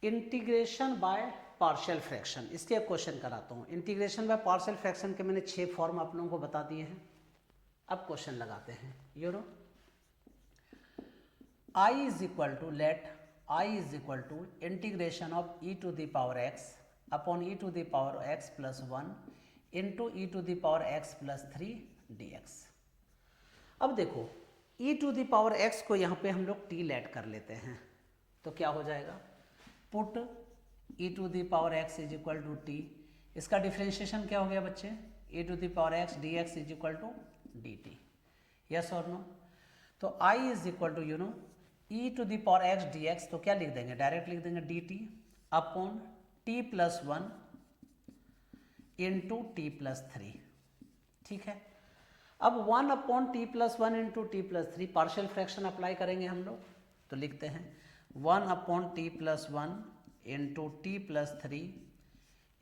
Integration by partial fraction, इसके एक question कराता हूँ। इंटीग्रेशन बाय पार्शियल फ्रैक्शन के मैंने 6 फॉर्म आप लोगों को बता दिए हैं। अब क्वेश्चन लगाते हैं। You know I is equal to let I is equal to integration of E to the power X upon E to the power X plus 1 into E to the power X plus 3 D X. अब देखो e to the power x को यहाँ पे हम लोग t late कर लेते हैं, तो क्या हो जाएगा, put e to the power x is equal to T. इसका डिफ्रेंशिएशन क्या हो गया बच्चे, e to the power x dx is equal to D T. Yes और नो? तो I is equal to e to the power x dx, तो क्या लिख देंगे, डायरेक्ट लिख देंगे D T upon t plus 1 into T plus 3। ठीक है, अब 1 upon T plus 1 into T plus 3 partial fraction apply करेंगे हम लोग, तो लिखते हैं 1 upon T plus 1 into T plus 3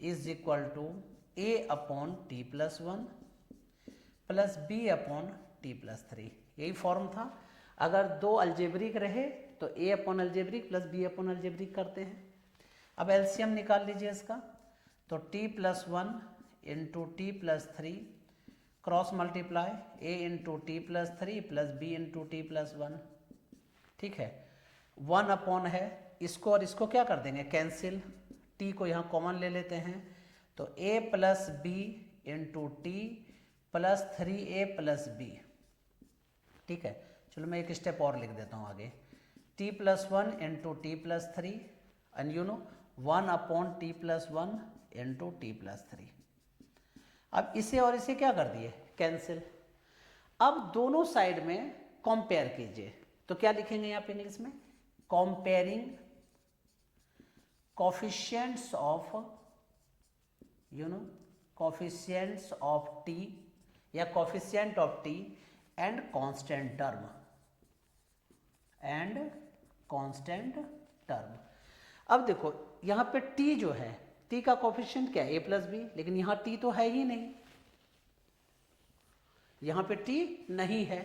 is equal to A upon T plus 1 plus B upon T plus 3। यही फॉर्म था। अगर दो अलजेब्रिक रहे तो A upon algebraic plus B upon algebraic करते हैं। अब एलसीएम निकाल लीजिए इसका, तो T plus 1 into T plus 3 cross multiply a into T plus 3 plus B into T plus 1। ठीक है, 1 अपॉन है, इसको और इसको क्या कर देंगे, कैंसिल, t को यहाँ कॉमन ले लेते हैं, तो a plus B into T plus 3a plus B. ठीक है, चलो मैं एक स्टेप और लिख देता हूँ आगे, t plus 1 into T plus 3 and 1 upon T plus 1 into T plus 3। अब इसे और इसे क्या कर दिए, कैंसिल। अब दोनों साइड में कंपेयर कीजिए, तो क्या लिखेंगे यहाँ पे इंग्लिश में, comparing coefficients of coefficients of T या coefficient of T and constant term. अब देखो यहाँ पे टी जो है, टी का कोफिशिएंट क्या है, ए प्लस बी, लेकिन यहाँ टी तो है ही नहीं, यहाँ पे टी नहीं है।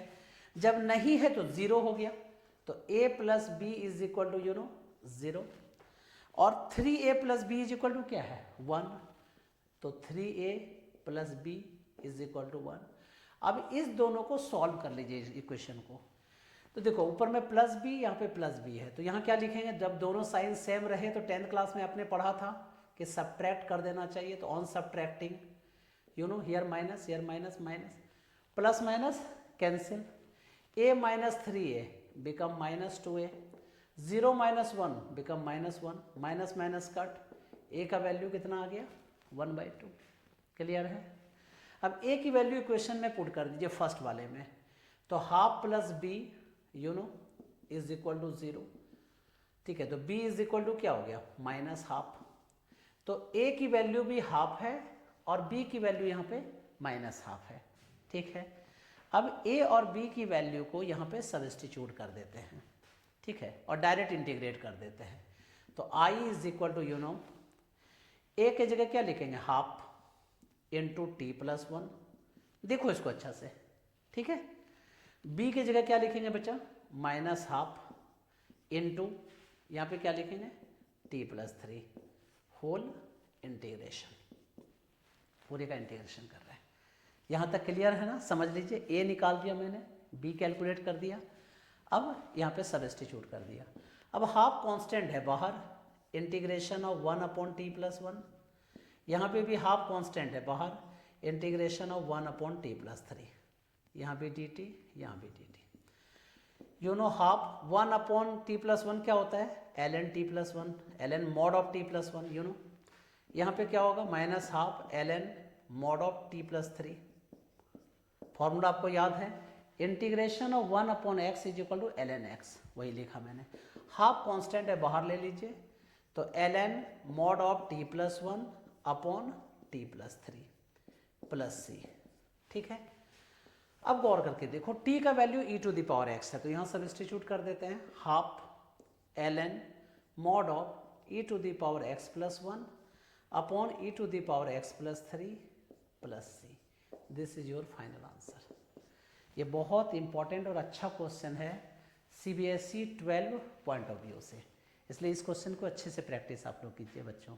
जब नहीं है तो जीरो हो गया, तो a plus B is equal to 0 और 3a plus B is equal to क्या है 1, तो 3a plus B is equal to 1। अब इस दोनों को सॉल्व कर लीजिए इस इक्वेशन को, तो देखो ऊपर में प्लस बी, यहाँ पे प्लस बी है, तो यहाँ क्या लिखेंगे, जब दोनों साइन सेम रहे तो 10th क्लास में आपने पढ़ा था कि सब्ट्रैक्ट कर देना चाहिए, तो on subtracting here minus minus, plus minus cancel, a minus 3a become minus 2a, 0 minus 1 become minus 1, minus minus cut, a का वैल्यू कितना आ गया 1/2। क्लियर है? अब a की वैल्यू इक्वेशन में पुट कर दीजिए फर्स्ट वाले में, तो half plus b is equal to 0। ठीक है, तो b इज इक्वल टू क्या हो गया माइनस हाफ, तो a की वैल्यू भी हाफ है और b की वैल्यू यहाँ पे माइनस हाफ है। ठीक है, अब a और b की वैल्यू को यहाँ पे सब्स्टिट्यूट कर देते हैं। ठीक है, और डायरेक्ट इंटीग्रेट कर देते हैं, तो i is equal to a के जगह क्या लिखेंगे हाफ इंटू टी प्लस 1, देखो इसको अच्छा से। ठीक है, b की जगह क्या लिखेंगे बच्चा, माइनस हाफ इंटू यहाँ पे क्या लिखेंगे t प्लस 3 होल इंटीग्रेशन, पूरे का इंटीग्रेशन कर रहे हैं। यहाँ तक क्लियर है ना, समझ लीजिए। a निकाल दिया मैंने, b कैलकुलेट कर दिया, अब यहाँ पे सब्स्टिट्यूट कर दिया। अब हाफ कांस्टेंट है बाहर, integration of 1 upon T plus 1, यहाँ पे भी हाफ कांस्टेंट है बाहर, integration of 1 upon T plus 3, यहाँ भी डी टी, यहाँ भी D T. Half 1 upon T plus 1 क्या होता है, L N T plus 1, L N mod of T plus 1, यहाँ पे क्या होगा minus half L N mod of T plus 3। Formula आपको याद है, integration of 1 upon X is equal to L N X, वही लिखा मैंने। हाफ कांस्टेंट है बाहर ले लीजिए, तो L N mod of T plus 1 upon T plus 3 plus C. ठीक है, अब गौर करके देखो t का value e to the power x है, तो यहाँ सब्स्टिट्यूट कर देते हैं, half L N mod of e to the power x plus 1 upon e to the power x plus 3 plus C. This is your final answer. ये बहुत important और अच्छा क्वेश्चन है CBSE 12 पॉइंट ऑफ व्यू से। इसलिए इस question को अच्छे से प्रैक्टिस आप लोग कीजिए बच्चों।